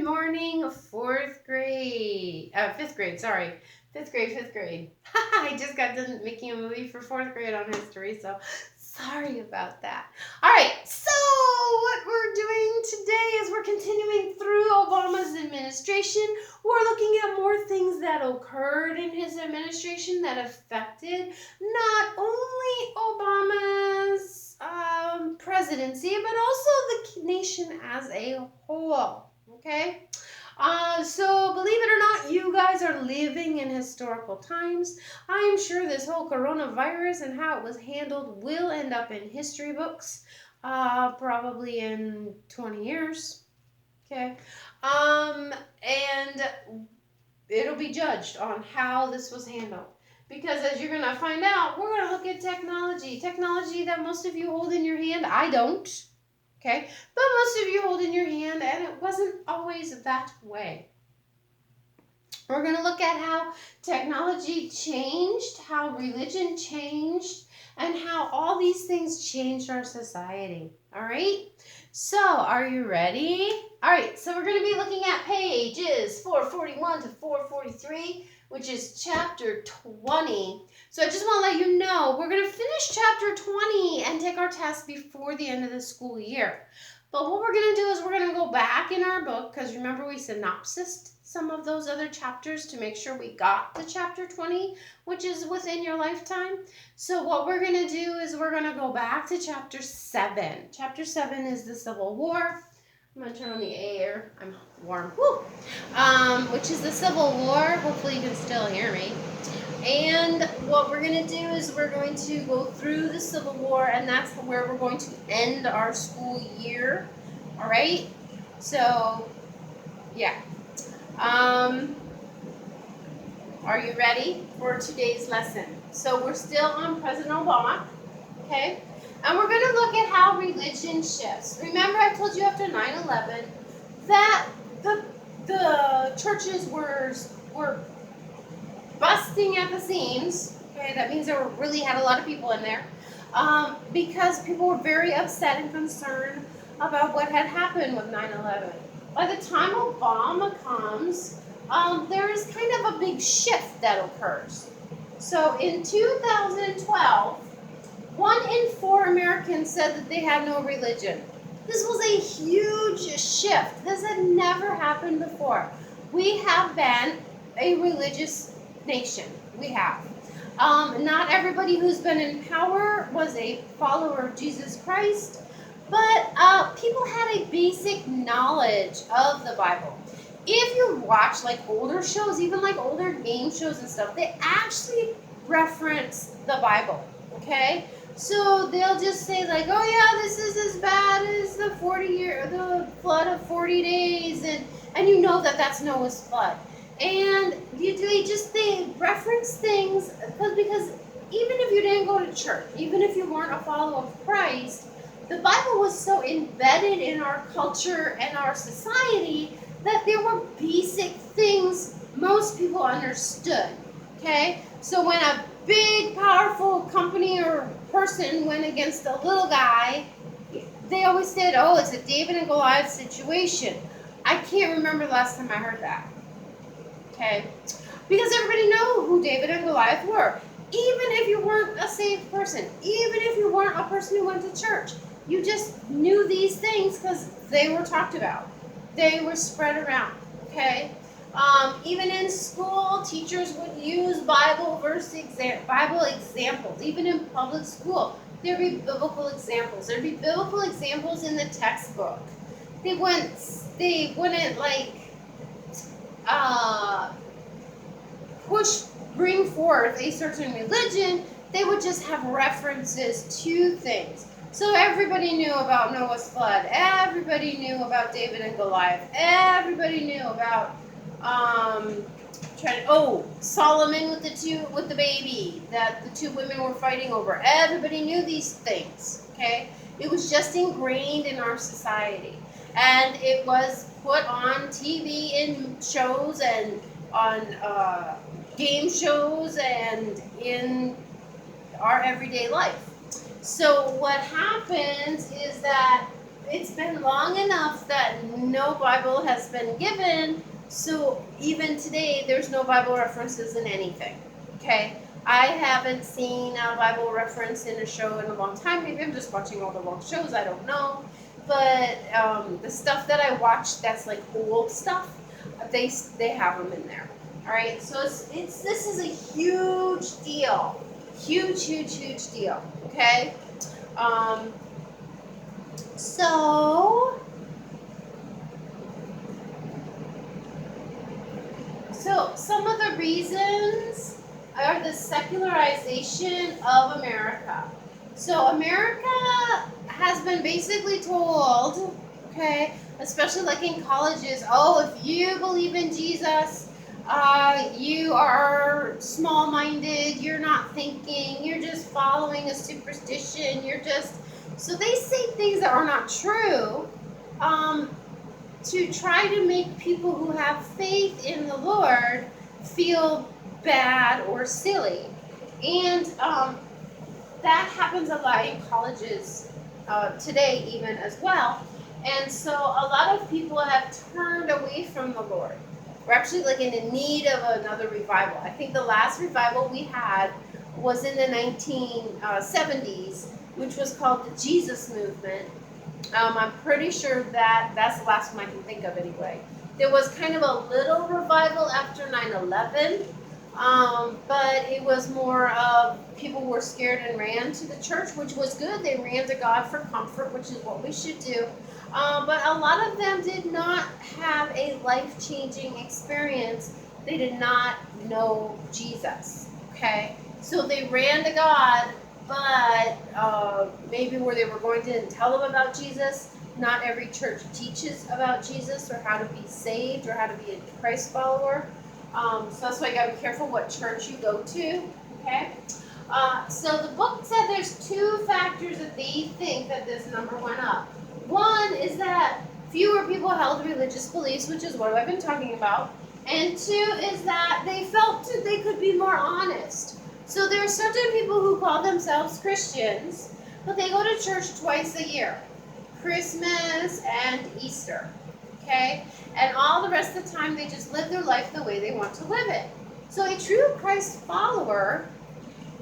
morning, fifth grade, sorry. Fifth grade. I just got done making a movie for fourth grade on history, so sorry about that. All right, so what we're doing today is we're continuing through Obama's administration. We're looking at more things that occurred in his administration that affected not only Obama's presidency, but also the nation as a whole. Okay? So believe it or not, you guys are living in historical times. I am sure this whole coronavirus and how it was handled will end up in history books, probably in 20 years. Okay? And it'll be judged on how this was handled. Because as you're going to find out, we're going to look at technology. Technology that most of you hold in your hand. I don't. Okay? But most of you hold in your hand, and it wasn't always that way. We're going to look at how technology changed, how religion changed, and how all these things changed our society. All right? So, are you ready? All right, so we're going to be looking at pages 441 to 443, which is chapter 20. So I just want to let you know, we're going to finish chapter 20 and take our test before the end of the school year. But what we're going to do is we're going to go back in our book, because remember we synopsised some of those other chapters to make sure we got to chapter 20, which is within your lifetime. So what we're going to do is we're going to go back to chapter 7. Chapter 7 is the Civil War. I'm going to turn on the air. I'm warm. Woo! Which is the Civil War. Hopefully you can still hear me. And what we're going to do is we're going to go through the Civil War, and that's where we're going to end our school year. All right? So, yeah. Are you ready for today's lesson? So we're still on President Obama, okay? And we're going to look at how religion shifts. Remember I told you after 9/11 that the churches were busting at the seams. Okay, that means there really had a lot of people in there, because people were very upset and concerned about what had happened with 9/11. By the time Obama comes, there is kind of a big shift that occurs. So in 2012, 1 in 4 Americans said that they had no religion. This was a huge shift. This had never happened before. We have been a religious nation. We have. Not everybody who's been in power was a follower of Jesus Christ, but people had a basic knowledge of the Bible. If you watch like older shows, even like older game shows and stuff, they actually reference the Bible, okay? So they'll just say like, oh yeah, this is as bad as the the flood of 40 days, and you know that that's Noah's flood. And they reference things because even if you didn't go to church, even if you weren't a follower of Christ, the Bible was so embedded in our culture and our society that there were basic things most people understood, okay? So when a big, powerful company or person went against a little guy, they always said, oh, it's a David and Goliath situation. I can't remember the last time I heard that, okay? Because everybody knew who David and Goliath were. Even if you weren't a saved person, even if you weren't a person who went to church, you just knew these things because they were talked about. They were spread around, okay? Even in school, teachers would use Bible examples. Even in public school, there'd be biblical examples. There'd be biblical examples in the textbook. They wouldn't like bring forth a certain religion. They would just have references to things. So everybody knew about Noah's flood. Everybody knew about David and Goliath. Everybody knew about Solomon with the baby that the 2 women were fighting over. Everybody knew these things. Okay, it was just ingrained in our society, and it was put on TV in shows and on game shows and in our everyday life. So what happens is that it's been long enough that no Bible has been given, so even today there's no Bible references in anything. Okay? I haven't seen a Bible reference in a show in a long time. Maybe I'm just watching all the wrong shows, I don't know. But the stuff that I watch that's like old stuff, they have them in there. All right, so this is a huge deal, huge deal. Okay, so some of the reasons are the secularization of America. So America has been basically told, okay, especially like in colleges, oh, if you believe in Jesus, you are small-minded, you're not thinking, you're just following a superstition, so they say things that are not true, to try to make people who have faith in the Lord feel bad or silly. And that happens a lot in colleges today even as well. And so a lot of people have turned away from the Lord. We're actually like in need of another revival. I think the last revival we had was in the 1970s, which was called the Jesus Movement. I'm pretty sure that's the last one I can think of anyway. There was kind of a little revival after 9/11, but it was more of people were scared and ran to the church, which was good. They ran to God for comfort, which is what we should do. But a lot of them did not have a life-changing experience. They did not know Jesus, okay? So they ran to God, but maybe where they were going to tell them about Jesus. Not every church teaches about Jesus or how to be saved or how to be a Christ follower. So that's why you gotta be careful what church you go to, okay? So the book said there's two factors that they think that this number went up. One is that fewer people held religious beliefs, which is what I've been talking about. And two is that they felt they could be more honest. So there are certain people who call themselves Christians, but they go to church twice a year, Christmas and Easter, okay? And all the rest of the time they just live their life the way they want to live it. So a true Christ follower,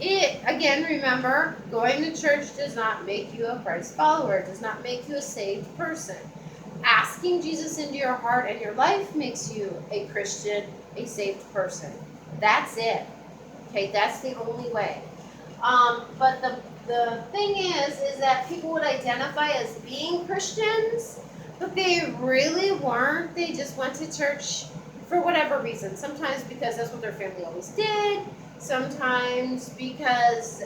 again, remember, going to church does not make you a Christ follower. It does not make you a saved person. Asking Jesus into your heart and your life makes you a Christian, a saved person. That's it. Okay, that's the only way. But the thing is that people would identify as being Christians, but they really weren't. They just went to church for whatever reason. Sometimes because that's what their family always did. Sometimes because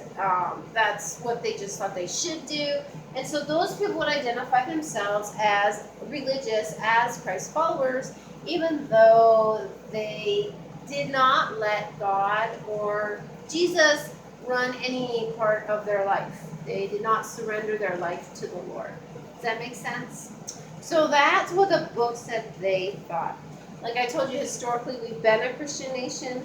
that's what they just thought they should do. And so those people would identify themselves as religious, as Christ followers, even though they did not let God or Jesus run any part of their life. They did not surrender their life to the Lord. Does that make sense? So that's what the book said they thought. Like I told you, historically, we've been a Christian nation.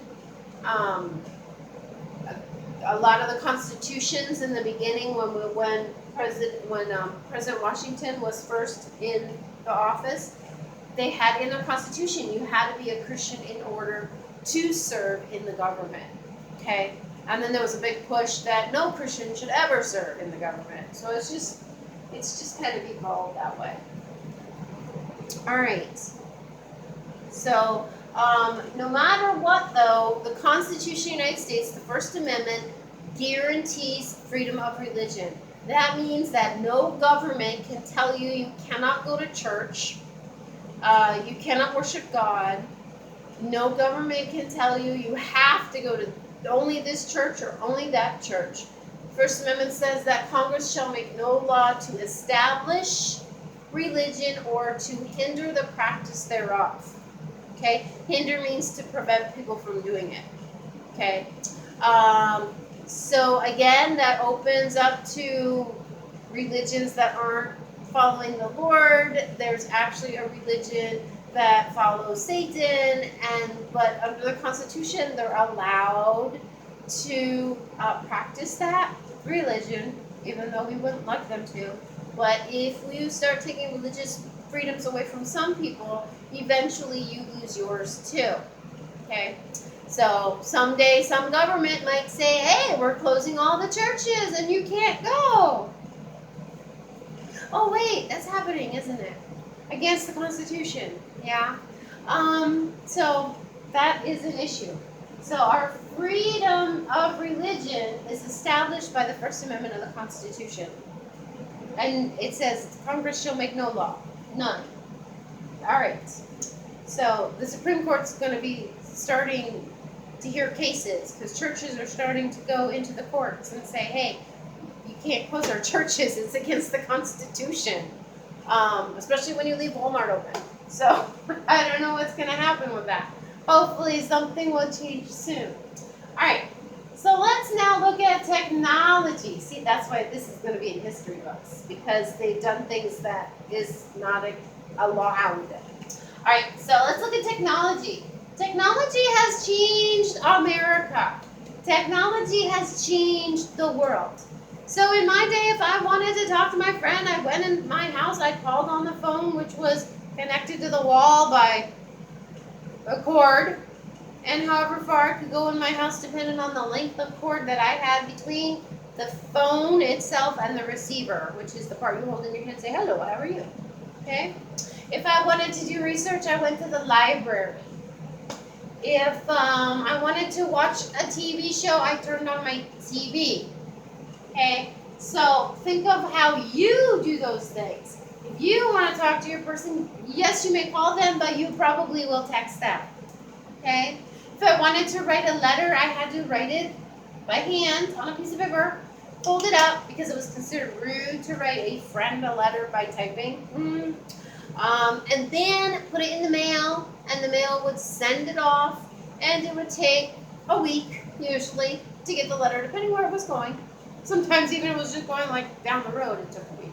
A lot of the constitutions in the beginning, when President Washington was first in the office, they had in their constitution you had to be a Christian in order to serve in the government. Okay, and then there was a big push that no Christian should ever serve in the government. So it's just kind of evolved that way. All right. So no matter what, though, the Constitution of the United States, the First Amendment, guarantees freedom of religion. That means that no government can tell you you cannot go to church, you cannot worship God. No government can tell you you have to go to only this church or only that church. First Amendment says that Congress shall make no law to establish religion or to hinder the practice thereof. Okay? Hinder means to prevent people from doing it. Okay? So again, that opens up to religions that aren't following the Lord. There's actually a religion that follows Satan, but under the Constitution, they're allowed to practice that religion, even though we wouldn't like them to. But if we start taking religious freedoms away from some people, eventually you lose yours too. Okay? So someday some government might say, hey, we're closing all the churches and you can't go. Oh wait, that's happening, isn't it? Against the Constitution. Yeah. So that is an issue. So our freedom of religion is established by the First Amendment of the Constitution. And it says Congress shall make no law. None. All right. So the Supreme Court's going to be starting to hear cases because churches are starting to go into the courts and say, hey, you can't close our churches. It's against the Constitution, especially when you leave Walmart open. So I don't know what's going to happen with that. Hopefully something will change soon. All right. So let's now look at technology. See, that's why this is going to be in history books, because they've done things that is not allowed. All right, so let's look at technology. Technology has changed America. Technology has changed the world. So in my day, if I wanted to talk to my friend, I went in my house, I called on the phone, which was connected to the wall by a cord. And however far I could go in my house, depending on the length of cord that I had between the phone itself and the receiver, which is the part you hold in your hand and say, hello, how are you? Okay? If I wanted to do research, I went to the library. If I wanted to watch a TV show, I turned on my TV. Okay? So think of how you do those things. If you want to talk to your person, yes, you may call them, but you probably will text them. Okay? If I wanted to write a letter, I had to write it by hand on a piece of paper, fold it up, because it was considered rude to write a friend a letter by typing. And then put it in the mail, and the mail would send it off, and it would take a week, usually, to get the letter, depending where it was going. Sometimes even if it was just going like down the road, it took a week.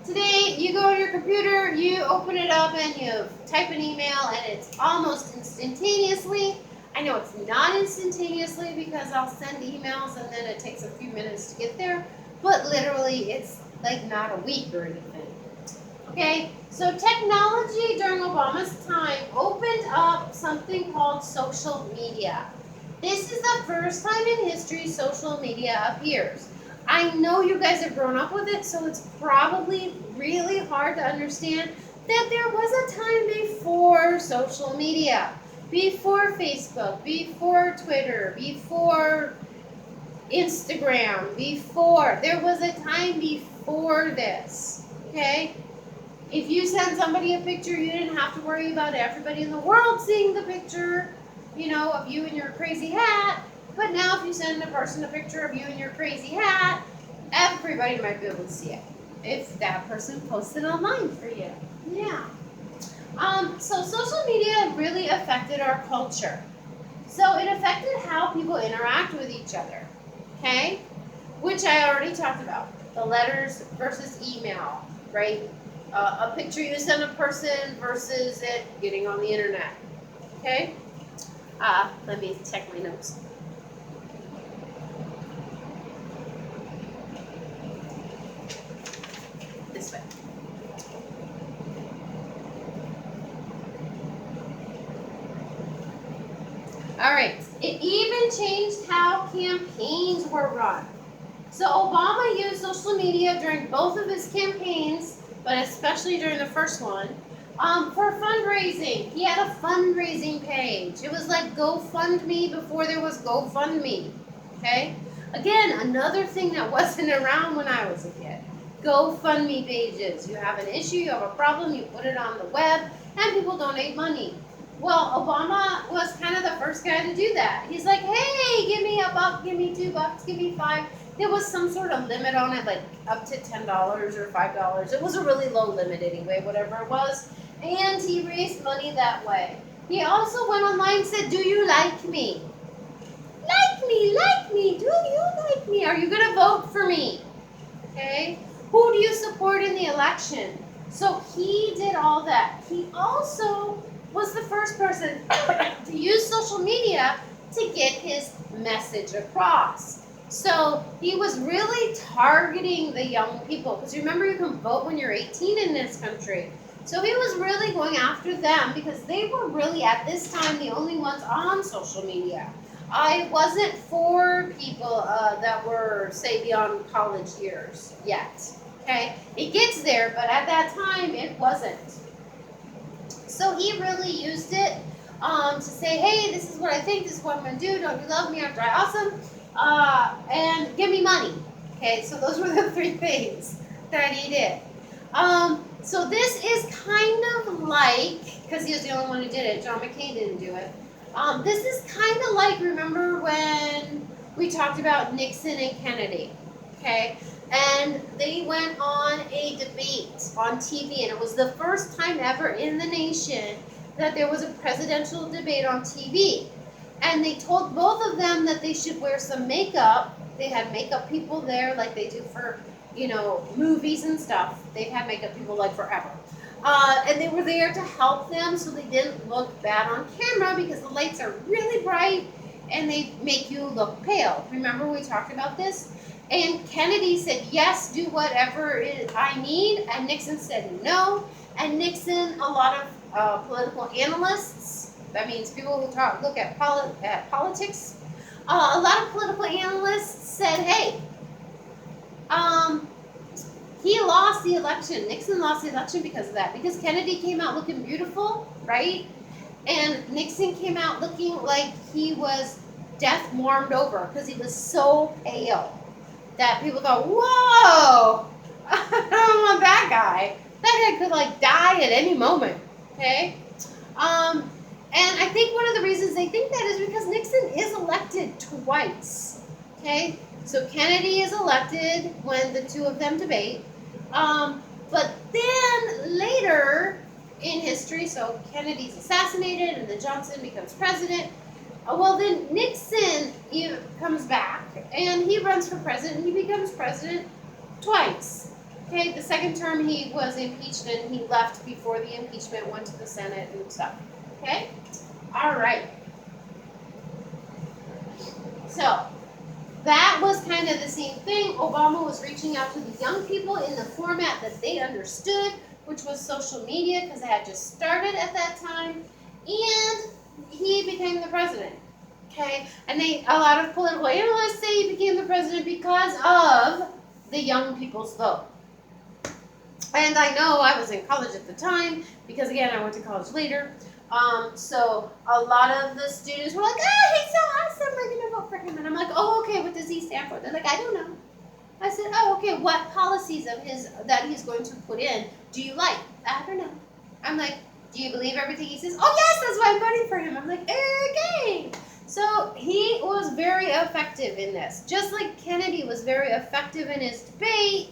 Today, you go on your computer, you open it up, and you type an email, and it's almost instantaneously. I know it's not instantaneously because I'll send emails, and then it takes a few minutes to get there, but literally, it's like not a week or anything. Okay, so technology during Obama's time opened up something called social media. This is the first time in history social media appears. I know you guys have grown up with it, so it's probably really hard to understand that there was a time before social media, before Facebook, before Twitter, before Instagram, there was a time before this, okay? If you send somebody a picture, you didn't have to worry about everybody in the world seeing the picture, of you in your crazy hat. But now if you send a person a picture of you in your crazy hat, everybody might be able to see it if that person posted online for you. Yeah. So social media really affected our culture. So it affected how people interact with each other, okay? Which I already talked about. The letters versus email, right? A picture you send a person versus it getting on the internet, okay? Let me check my notes. This way. All right. It even changed how campaigns were run. So Obama used social media during both of his campaigns, but especially during the first one, for fundraising. He had a fundraising page. It was like GoFundMe before there was GoFundMe. Okay? Again, another thing that wasn't around when I was a kid. GoFundMe pages. You have an issue, you have a problem, you put it on the web, and people donate money. Well, Obama was kind of the first guy to do that. He's like, hey, give me $1, give me $2, give me $5. There was some sort of limit on it, like up to $10 or $5. It was a really low limit anyway, whatever it was. And he raised money that way. He also went online and said, do you like me? Like me, do you like me? Are you going to vote for me? Okay? Who do you support in the election? So he did all that. He also was the first person to use social media to get his message across. So he was really targeting the young people, because remember, you can vote when you're 18 in this country. So he was really going after them because they were really at this time the only ones on social media. I wasn't for people that were, say, beyond college years yet. Okay, it gets there, but at that time it wasn't. So he really used it to say, hey, this is what I think, this is what I'm going to do, don't you love me, aren't I awesome? And give me money. Okay, so those were the three things that he did. So this is kind of like, because he was the only one who did it, John McCain didn't do it. This is kind of like, remember when we talked about Nixon and Kennedy, okay? And they went on a debate on TV, and it was the first time ever in the nation that there was a presidential debate on TV. And they told both of them that they should wear some makeup. They had makeup people there like they do for, movies and stuff. They've had makeup people like forever. And they were there to help them so they didn't look bad on camera, because the lights are really bright and they make you look pale. Remember we talked about this? And Kennedy said, yes, do whatever I need. And Nixon said no. And Nixon, a lot of political analysts, that means people who look at politics, a lot of political analysts said, hey, he lost the election. Nixon lost the election because of that. Because Kennedy came out looking beautiful, right? And Nixon came out looking like he was death warmed over because he was so pale that people thought, whoa, I don't want that guy. That guy could die at any moment, okay? And I think one of the reasons they think that is because Nixon is elected twice, okay? So Kennedy is elected when the two of them debate. But then later in history, so Kennedy's assassinated and then Johnson becomes president. Well, then Nixon comes back and he runs for president and he becomes president twice. Okay, the second term he was impeached and he left before the impeachment went to the Senate and stuff. Okay? All right. So that was kind of the same thing. Obama was reaching out to the young people in the format that they understood, which was social media, because it had just started at that time. And he became the president. Okay? And a lot of political analysts say he became the president because of the young people's vote. And I know I was in college at the time, because again, I went to college later. So a lot of the students were like, oh, he's so awesome, we're going to vote for him. And I'm like, oh, okay, what does he stand for? They're like, I don't know. I said, oh, okay, what policies of his that he's going to put in do you like? I don't know. I'm like, do you believe everything he says? Oh, yes, that's why I'm voting for him. I'm like, okay. So he was very effective in this. Just like Kennedy was very effective in his debate,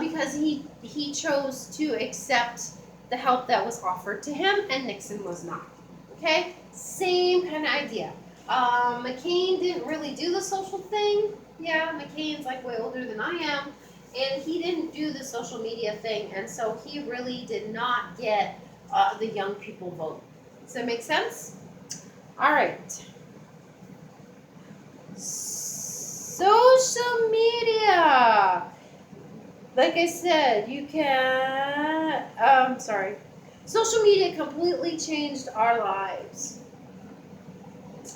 because he chose to accept the help that was offered to him, and Nixon was not. Okay? Same kind of idea. McCain didn't really do the social thing. Yeah, McCain's like way older than I am, and he didn't do the social media thing, and so he really did not get the young people vote. Does that make sense? All right. Social media. Like I said, you can, social media completely changed our lives.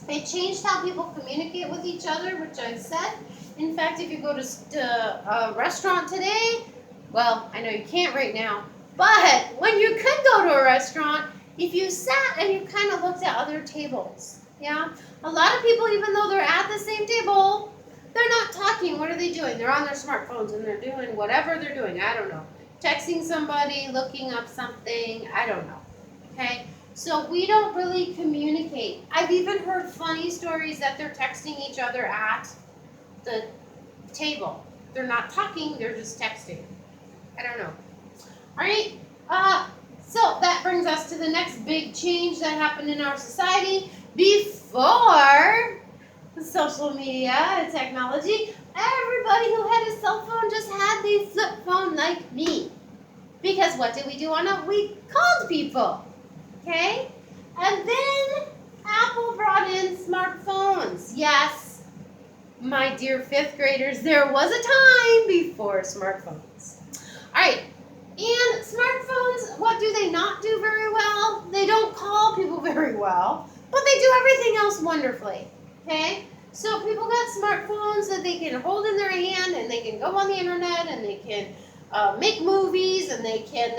It changed how people communicate with each other, which I've said. In fact, if you go to a restaurant today, well, I know you can't right now, but when you could go to a restaurant, if you sat and you kind of looked at other tables, yeah? A lot of people, even though they're at the same table, they're not talking. What are they doing? They're on their smartphones and they're doing whatever they're doing. I don't know. Texting somebody, looking up something. I don't know. Okay? So we don't really communicate. I've even heard funny stories that they're texting each other at the table. They're not talking. They're just texting. I don't know. All right? So that brings us to the next big change that happened in our society. Before social media and technology, everybody who had a cell phone just had the flip phone like me. Because what did we do on it? We called people. Okay? And then Apple brought in smartphones. Yes. my dear fifth graders, there was a time before smartphones. All right, and smartphones, what do they not do very well? They don't call people very well, but they do everything else wonderfully, okay? So people got smartphones that they can hold in their hand, and they can go on the internet, and they can make movies, and they can,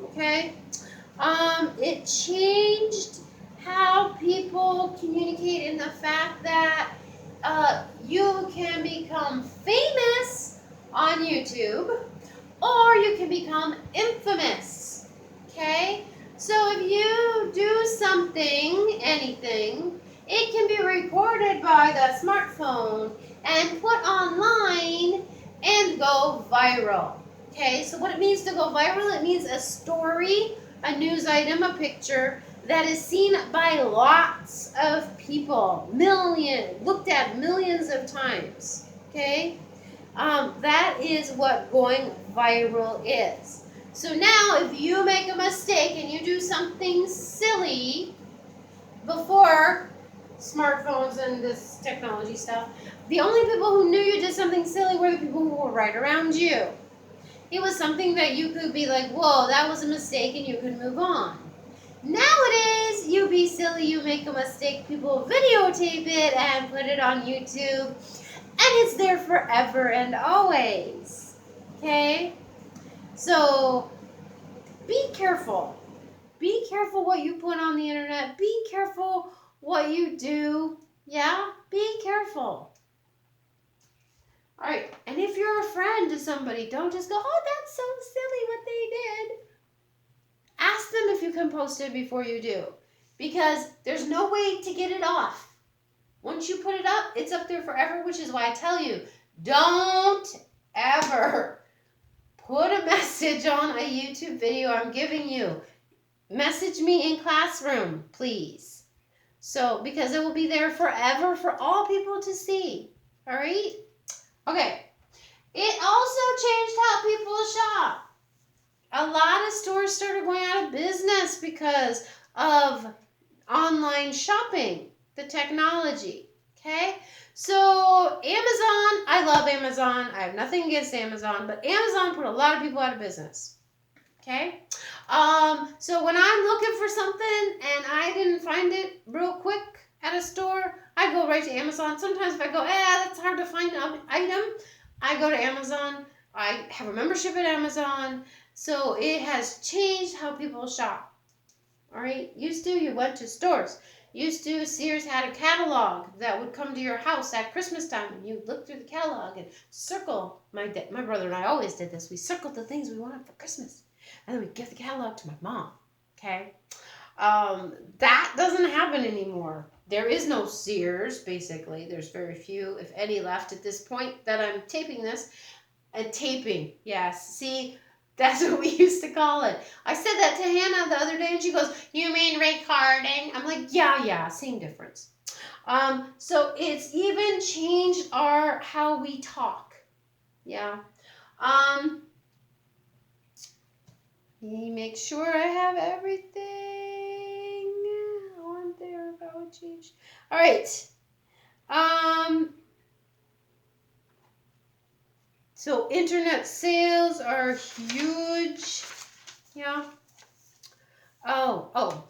okay? It changed how people communicate in the fact that you can become famous on YouTube, or you can become infamous, okay? So if you do something, anything, it can be recorded by the smartphone and put online and go viral, okay? So what it means to go viral, it means a story, a news item, a picture that is seen by lots of people, looked at millions of times, okay? That is what going viral is. So now if you make a mistake and you do something silly before smartphones and this technology stuff, the only people who knew you did something silly were the people who were right around you. It was something that you could be like, whoa, that was a mistake, and you could move on. Nowadays, you be silly, you make a mistake, people videotape it and put it on YouTube, and it's there forever and always, okay? So, be careful. Be careful what you put on the internet. Be careful what you do. Yeah? Be careful. All right, and if you're a friend to somebody, don't just go, oh, that's so silly what they did. Ask them if you can post it before you do, because there's no way to get it off. Once you put it up, it's up there forever, which is why I tell you, don't ever put a message on a YouTube video I'm giving you. Message me in Classroom, please. So, because it will be there forever for all people to see. All right? Okay. It also changed how people shop. A lot of stores started going out of business because of online shopping, the technology, okay? So Amazon, I love Amazon. I have nothing against Amazon, but Amazon put a lot of people out of business, okay? So when I'm looking for something and I didn't find it real quick at a store, I go right to Amazon. Sometimes if I go, that's hard to find an item, I go to Amazon. I have a membership at Amazon. So it has changed how people shop. All right. Used to, you went to stores. Used to, Sears had a catalog that would come to your house at Christmas time, and you look through the catalog and circle. My brother and I always did this. We circled the things we wanted for Christmas, and then we give the catalog to my mom. Okay. That doesn't happen anymore. There is no Sears, basically. There's very few, if any, left at this point that I'm taping this. Taping, yes. See, that's what we used to call it. I said that to Hannah the other day, and she goes, you mean recording? I'm like, yeah, same difference. So it's even changed how we talk. Yeah. Let me make sure I have everything on there about change. All right. So internet sales are huge. Yeah. Oh.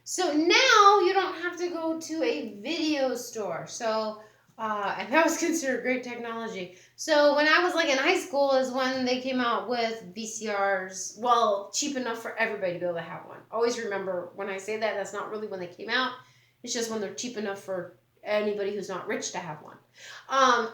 So now you don't have to go to a video store. So, and that was considered great technology. So when I was like in high school is when they came out with VCRs. Well, cheap enough for everybody to be able to have one. Always remember when I say that, that's not really when they came out. It's just when they're cheap enough for anybody who's not rich to have one.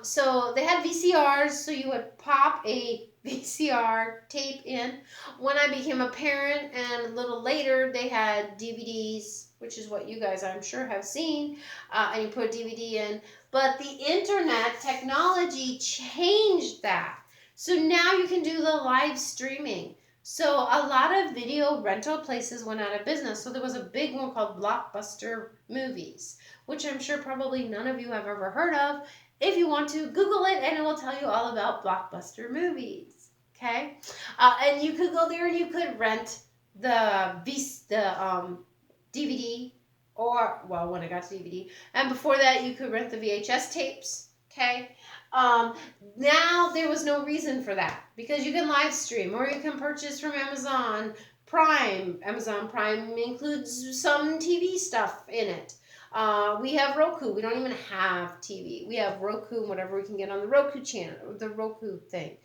So they had VCRs, so you would pop a VCR tape in. When I became a parent and a little later, they had DVDs, which is what you guys I'm sure have seen, and you put a DVD in. But the internet technology changed that. So now you can do the live streaming. So a lot of video rental places went out of business. So there was a big one called Blockbuster Movies, which I'm sure probably none of you have ever heard of. If you want to, Google it and it will tell you all about Blockbuster Movies, okay? And you could go there and you could rent the DVD, or, well, when I got to DVD. And before that, you could rent the VHS tapes, okay? Now there was no reason for that because you can live stream or you can purchase from Amazon Prime. Amazon Prime includes some TV stuff in it. We have Roku. We don't even have TV. We have Roku and whatever we can get on the Roku channel, the Roku thing.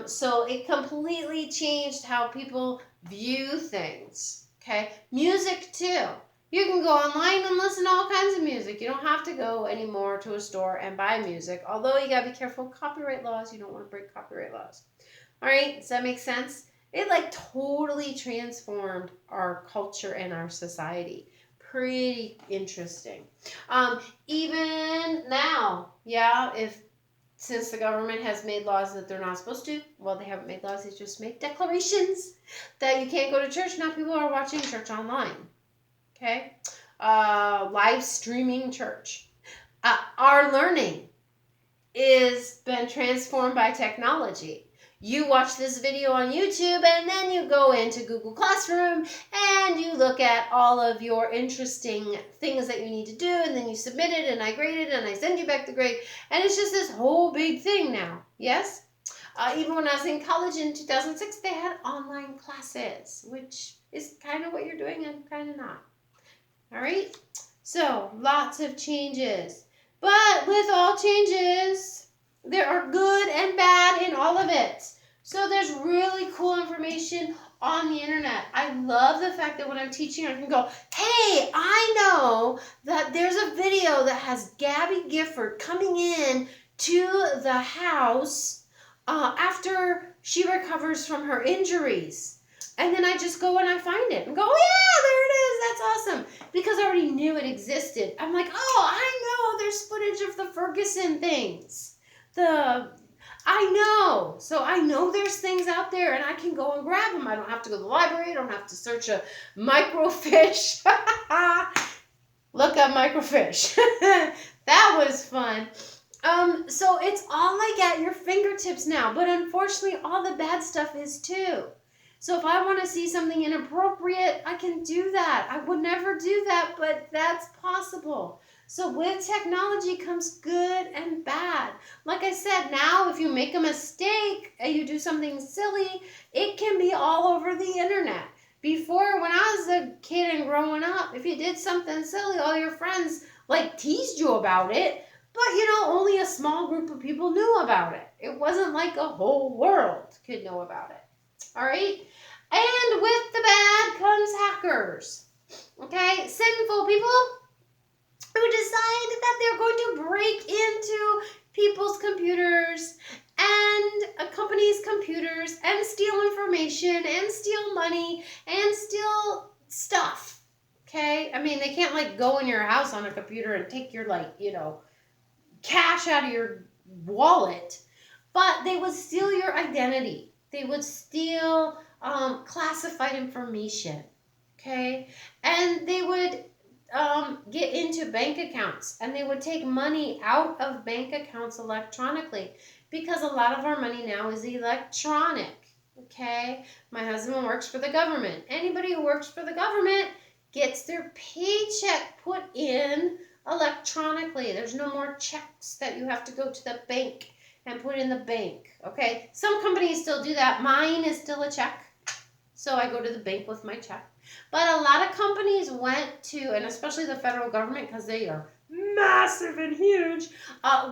So it completely changed how people view things. Okay, music too. You can go online and listen to all kinds of music. You don't have to go anymore to a store and buy music. Although you gotta be careful of copyright laws. You don't want to break copyright laws. All right, does that make sense? It like totally transformed our culture and our society. Pretty interesting. Even now, yeah, since the government has made laws that they're not supposed to, well, they haven't made laws, they just make declarations that you can't go to church. Now people are watching church online. Okay? Live streaming church. Our learning is been transformed by technology. You watch this video on YouTube and then you go into Google Classroom and you look at all of your interesting things that you need to do and then you submit it and I grade it and I send you back the grade and it's just this whole big thing now. Yes? Even when I was in college in 2006, they had online classes, which is kind of what you're doing and kind of not. All right? So, lots of changes. But with all changes, there are good and bad in all of it. So there's really cool information on the internet. I love the fact that when I'm teaching, I can go, hey, I know that there's a video that has Gabby Gifford coming in to the house after she recovers from her injuries. And then I just go and I find it and go, oh yeah, there it is. That's awesome. Because I already knew it existed. I'm like, oh, I know there's footage of the Ferguson things. I know. So I know there's things out there and I can go and grab them. I don't have to go to the library. I don't have to search a microfiche. Look up microfiche. That was fun. So it's all like at your fingertips now. But unfortunately, all the bad stuff is too. So if I want to see something inappropriate, I can do that. I would never do that, but that's possible. So with technology comes good and bad. Like I said, now if you make a mistake and you do something silly, it can be all over the internet. Before, when I was a kid and growing up, if you did something silly, all your friends like teased you about it, but only a small group of people knew about it. It wasn't like a whole world could know about it. All right? And with the bad comes hackers. Okay? Sinful people who decide that they're going to break into people's computers and companies' computers and steal information and steal money and steal stuff. Okay? I mean, they can't like go in your house on a computer and take your cash out of your wallet, but they would steal your identity. They would steal classified information, okay? And they would get into bank accounts and they would take money out of bank accounts electronically because a lot of our money now is electronic, okay? My husband works for the government. Anybody who works for the government gets their paycheck put in electronically. There's no more checks that you have to go to the bank and put in the bank, okay? Some companies still do that. Mine is still a check, so I go to the bank with my check. But a lot of companies went to, and especially the federal government, because they are massive and huge,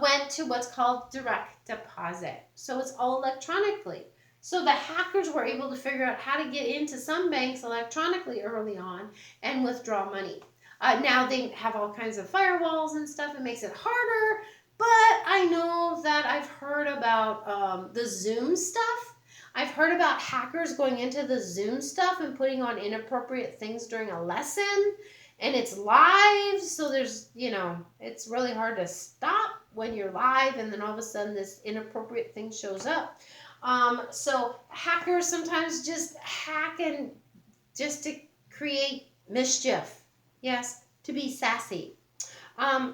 went to what's called direct deposit. So it's all electronically. So the hackers were able to figure out how to get into some banks electronically early on and withdraw money. Now they have all kinds of firewalls and stuff. It makes it harder. But I know that I've heard about the Zoom stuff. I've heard about hackers going into the Zoom stuff and putting on inappropriate things during a lesson. And it's live, so there's, it's really hard to stop when you're live and then all of a sudden this inappropriate thing shows up. So hackers sometimes just hack and just to create mischief. Yes, to be sassy.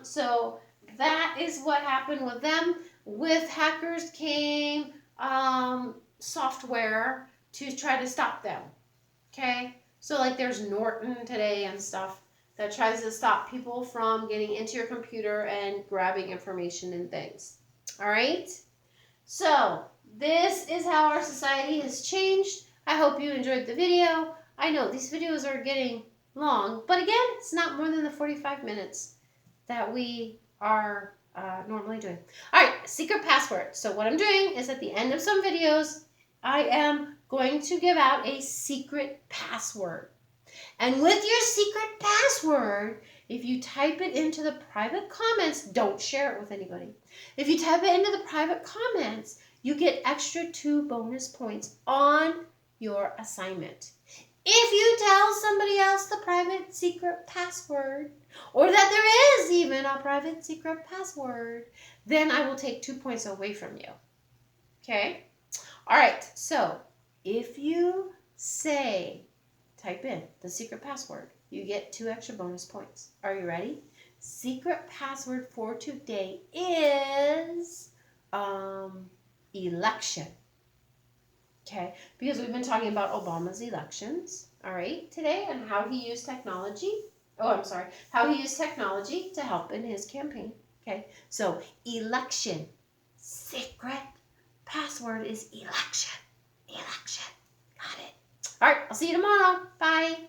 So that is what happened with them. With hackers came software to try to stop them. Okay? So like there's Norton today and stuff. that tries to stop people from getting into your computer and grabbing information and things. All right? So, this is how our society has changed. I hope you enjoyed the video. I know these videos are getting long, but again, it's not more than the 45 minutes that we are normally doing. All right, secret password. So what I'm doing is at the end of some videos, I am going to give out a secret password. And with your secret password, if you type it into the private comments, don't share it with anybody. If you type it into the private comments, you get extra 2 bonus points on your assignment. If you tell somebody else the private secret password, or that there is even a private secret password, then I will take 2 points away from you. Okay? All right, so if you type in the secret password, you get 2 extra bonus points. Are you ready? Secret password for today is election. Okay, because we've been talking about Obama's elections, all right, today, and how he used technology. How he used technology to help in his campaign. Okay, so election. Secret password is election. Election. Got it. All right, I'll see you tomorrow. Bye.